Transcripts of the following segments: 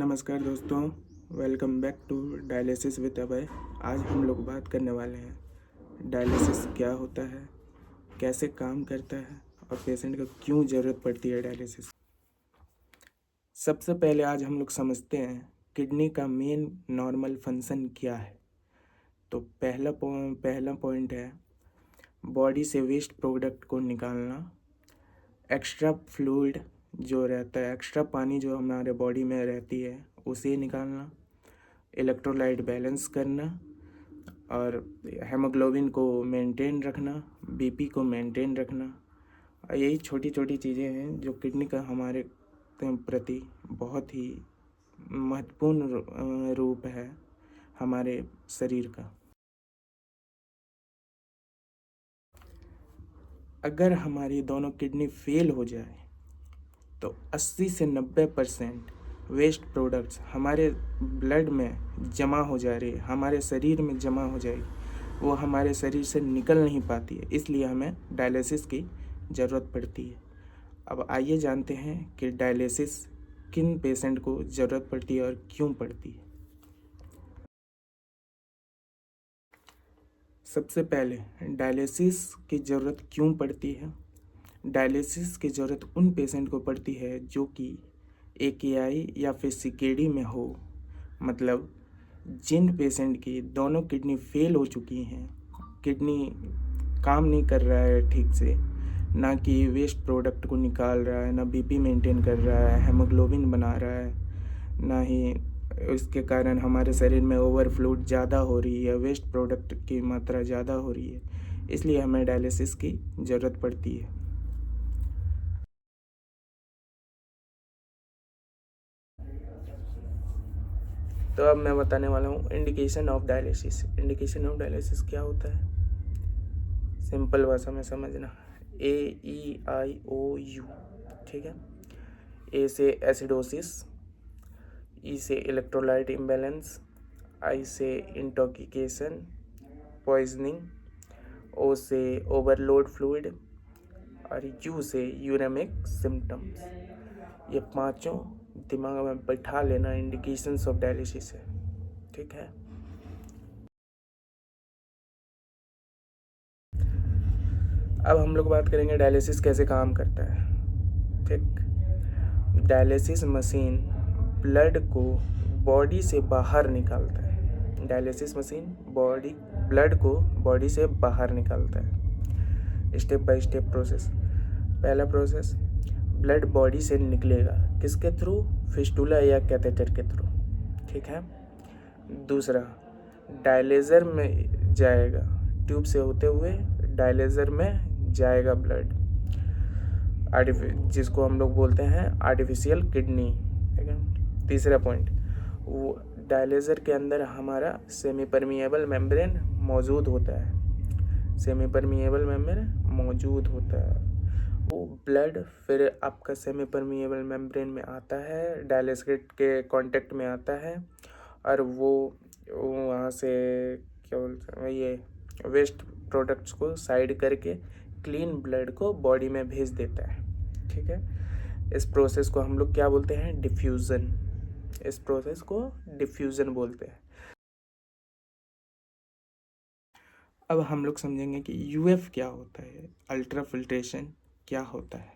नमस्कार दोस्तों, welcome back to dialysis with Abhay. आज हम लोग बात करने वाले हैं डायलिसिस क्या होता है, कैसे काम करता है और पेशेंट को क्यों ज़रूरत पड़ती है डायलिसिस। सबसे पहले आज हम लोग समझते हैं किडनी का मेन नॉर्मल फंक्शन क्या है। तो पहला पॉइंट है बॉडी से वेस्ट प्रोडक्ट को निकालना, एक्स्ट्रा फ्लूइड जो रहता है, एक्स्ट्रा पानी जो हमारे बॉडी में रहती है उसे निकालना, इलेक्ट्रोलाइट बैलेंस करना और हेमोग्लोबिन को मेंटेन रखना, बीपी को मेंटेन रखना। यही छोटी छोटी चीज़ें हैं जो किडनी का हमारे प्रति बहुत ही महत्वपूर्ण रूप है हमारे शरीर का। अगर हमारी दोनों किडनी फेल हो जाए तो 80 से 90% वेस्ट प्रोडक्ट्स हमारे ब्लड में जमा हो जा रही है, हमारे शरीर में जमा हो जाएगी, वो हमारे शरीर से निकल नहीं पाती है, इसलिए हमें डायलिसिस की ज़रूरत पड़ती है। अब आइए जानते हैं कि डायलिसिस किन पेशेंट को ज़रूरत पड़ती है और क्यों पड़ती है। सबसे पहले डायलिसिस की ज़रूरत क्यों पड़ती है। डायलिसिस की ज़रूरत उन पेशेंट को पड़ती है जो कि AKI या फिर CKD में हो, मतलब जिन पेशेंट की दोनों किडनी फेल हो चुकी हैं, किडनी काम नहीं कर रहा है ठीक से, ना कि वेस्ट प्रोडक्ट को निकाल रहा है, ना बीपी मेंटेन कर रहा है, हेमोग्लोबिन बना रहा है, ना ही इसके कारण हमारे शरीर में ओवरफ्लूड ज़्यादा हो रही है, वेस्ट प्रोडक्ट की मात्रा ज़्यादा हो रही है, इसलिए हमें डायलिसिस की ज़रूरत पड़ती है। तो अब मैं बताने वाला हूँ indication of dialysis. Indication of dialysis क्या होता है, सिंपल भाषा में समझना। AEIOU, ठीक है। ए से एसिडोसिस, ई से इलेक्ट्रोलाइट इम्बैलेंस, आई से इंटॉक्सिकेशन पॉइजनिंग, ओ से ओवरलोड फ्लूइड और यू से यूरेमिक सिम्टम्स। ये पांचों दिमाग में बैठा लेना इंडिकेशंस ऑफ डायलिसिस है, ठीक है। अब हम लोग बात करेंगे डायलिसिस कैसे काम करता है, ठीक। डायलिसिस मशीन ब्लड को बॉडी से बाहर निकालता है। डायलिसिस मशीन ब्लड को बॉडी से बाहर निकालता है। Step by step process. पहला प्रोसेस, ब्लड बॉडी से निकलेगा किसके थ्रू, फिस्टुला या कैथेटर के थ्रू, ठीक है। दूसरा, डायलेजर में जाएगा, ट्यूब से होते हुए डायलेजर में जाएगा ब्लड, जिसको हम लोग बोलते हैं आर्टिफिशियल किडनी, ठीक है। तीसरा पॉइंट, वो डायलेजर के अंदर हमारा सेमी परमिएबल मेम्ब्रेन मौजूद होता है। सेमी परमिएबल मेम्ब्रेन मौजूद होता है, वो ब्लड फिर आपका सेमी परमिएबल मेम्ब्रेन में आता है, डायलिसिस के कांटेक्ट में आता है और वो वहाँ से क्या बोलते हैं, ये वेस्ट प्रोडक्ट्स को साइड करके क्लीन ब्लड को बॉडी में भेज देता है, ठीक है। इस प्रोसेस को हम लोग क्या बोलते हैं, डिफ्यूज़न। इस प्रोसेस को डिफ्यूज़न बोलते हैं। अब हम लोग समझेंगे कि UF क्या होता है, अल्ट्रा फिल्ट्रेशन क्या होता है।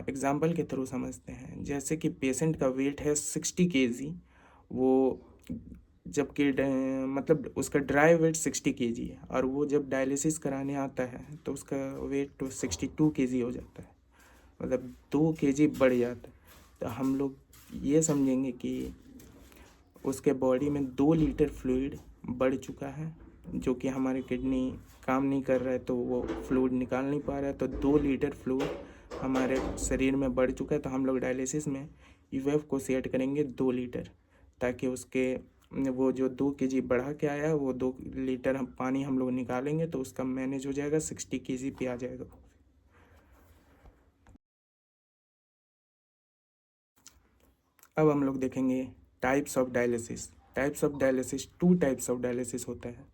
एग्जाम्पल के थ्रू समझते हैं। जैसे कि पेशेंट का वेट है 60 kg, वो जबकि मतलब उसका ड्राई वेट 60 kg है और वो जब डायलिसिस कराने आता है तो उसका वेट तो 62 kg हो जाता है, मतलब 2 kg बढ़ जाता है। तो हम लोग ये समझेंगे कि उसके बॉडी में 2 लीटर फ्लूइड बढ़ चुका है, जो कि हमारी किडनी काम नहीं कर रहा है तो वो फ्लूइड निकाल नहीं पा रहा है, तो 2 लीटर फ्लूइड हमारे शरीर में बढ़ चुका है। तो हम लोग डायलिसिस में UF को सेट करेंगे 2 लीटर, ताकि उसके वो जो 2 kg बढ़ा के आया है वो 2 लीटर हम पानी हम लोग निकालेंगे तो उसका मैनेज हो जाएगा, 60 kg पे आ जाएगा। अब हम लोग देखेंगे types of dialysis. Types of dialysis, 2 types of dialysis होता है,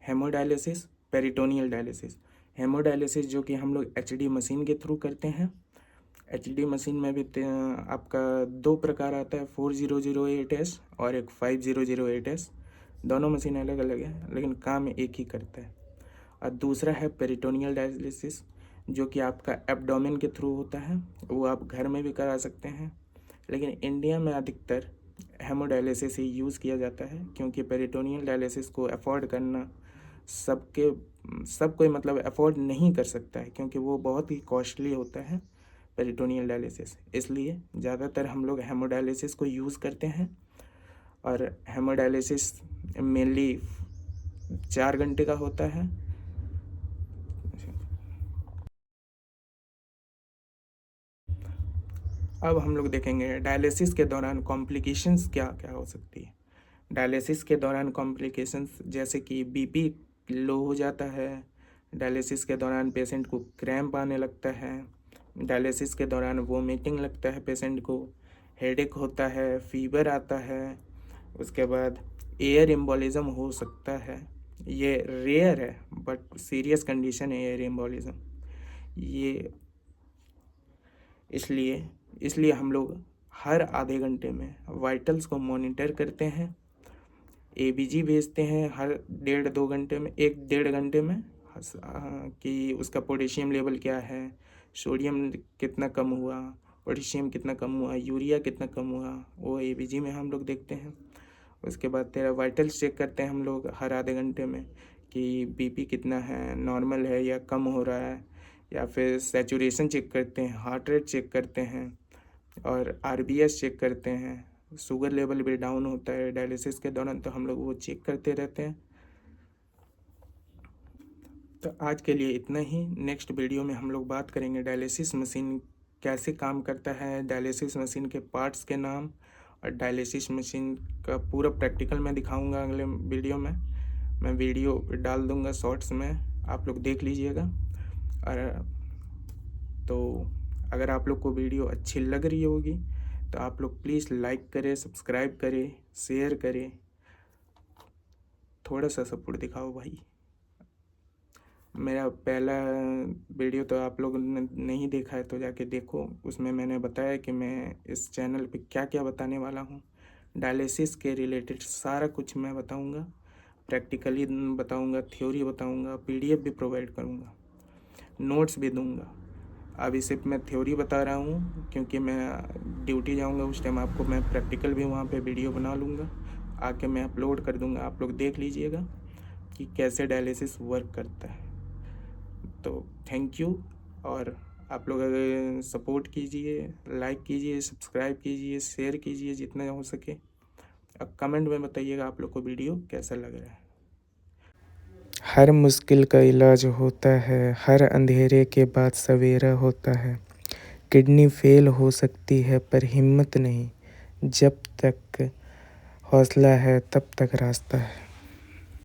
हेमोडायलिसिस, पेरिटोनियल डायलिसिस। हेमोडायलिसिस जो कि हम लोग HD मशीन के थ्रू करते हैं, HD मशीन में भी आपका 2 प्रकार आता है, 4008S और एक 5008S। दोनों मशीन अलग अलग है लेकिन काम एक ही करता है। और दूसरा है पेरिटोनियल डायलिसिस, जो कि आपका एब्डोमेन के थ्रू होता है। वो आप घर में भी करा सकते हैं, लेकिन इंडिया में अधिकतर हेमोडायलिसिस ही यूज़ किया जाता है, क्योंकि पेरिटोनियल डायलिसिस को अफोर्ड करना सब कोई मतलब अफोर्ड नहीं कर सकता है, क्योंकि वो बहुत ही कॉस्टली होता है पेरिटोनियल डायलिसिस। इसलिए ज़्यादातर हम लोग हेमोडायलिसिस को यूज़ करते हैं। और हेमोडायलिसिस मेनली 4 घंटे का होता है। अब हम लोग देखेंगे डायलिसिस के दौरान कॉम्प्लिकेशंस क्या क्या हो सकती है। डायलिसिस के दौरान कॉम्प्लिकेशंस जैसे कि बीपी लो हो जाता है, डायलिसिस के दौरान पेशेंट को क्रैम्प आने लगता है, डायलिसिस के दौरान वोमिटिंग लगता है पेशेंट को, हेडेक होता है, फीवर आता है, उसके बाद एयर एम्बोलिज्म हो सकता है। ये रेयर है बट सीरियस कंडीशन है एयर एम्बोलिज्म। ये इसलिए हम लोग हर आधे घंटे में वाइटल्स को मॉनिटर करते हैं, ABG भेजते हैं हर 1.5-2 घंटे में, 1-1.5 घंटे में, कि उसका पोटेशियम लेवल क्या है, सोडियम कितना कम हुआ, पोटेशियम कितना कम हुआ, यूरिया कितना कम हुआ, वो ABG में हम लोग देखते हैं। उसके बाद तेरा वाइटल्स चेक करते हैं हम लोग हर आधे घंटे में कि BP कितना है, नॉर्मल है या कम हो रहा है, या फिर सैचुरेशन चेक करते हैं, हार्ट रेट चेक करते हैं, और RBS चेक करते हैं। शुगर लेवल भी डाउन होता है डायलिसिस के दौरान, तो हम लोग वो चेक करते रहते हैं। तो आज के लिए इतना ही। नेक्स्ट वीडियो में हम लोग बात करेंगे डायलिसिस मशीन कैसे काम करता है, डायलिसिस मशीन के पार्ट्स के नाम, और डायलिसिस मशीन का पूरा प्रैक्टिकल मैं दिखाऊंगा अगले वीडियो में। मैं वीडियो डाल दूंगा शॉर्ट्स में, आप लोग देख लीजिएगा। और तो अगर आप लोग को वीडियो अच्छी लग रही होगी तो आप लोग प्लीज़ लाइक करें, सब्सक्राइब करें, शेयर करें, थोड़ा सा सपोर्ट दिखाओ भाई। मेरा पहला वीडियो तो आप लोगों ने नहीं देखा है तो जाके देखो, उसमें मैंने बताया कि मैं इस चैनल पे क्या क्या बताने वाला हूँ। डायलिसिस के रिलेटेड सारा कुछ मैं बताऊँगा, प्रैक्टिकली बताऊँगा, थ्योरी बताऊँगा, PDF भी प्रोवाइड करूँगा, नोट्स भी दूँगा। अभी सिर्फ मैं थ्योरी बता रहा हूँ क्योंकि मैं ड्यूटी जाऊँगा, उस टाइम आपको मैं प्रैक्टिकल भी वहाँ पे वीडियो बना लूँगा, आके मैं अपलोड कर दूँगा, आप लोग देख लीजिएगा कि कैसे डायलिसिस वर्क करता है। तो थैंक यू। और आप लोग अगर सपोर्ट कीजिए, लाइक कीजिए, सब्सक्राइब कीजिए, शेयर कीजिए जितना हो सके। अब कमेंट में बताइएगा आप लोग को वीडियो कैसा लग रहा है। हर मुश्किल का इलाज होता है, हर अंधेरे के बाद सवेरा होता है। किडनी फेल हो सकती है पर हिम्मत नहीं, जब तक हौसला है तब तक रास्ता है।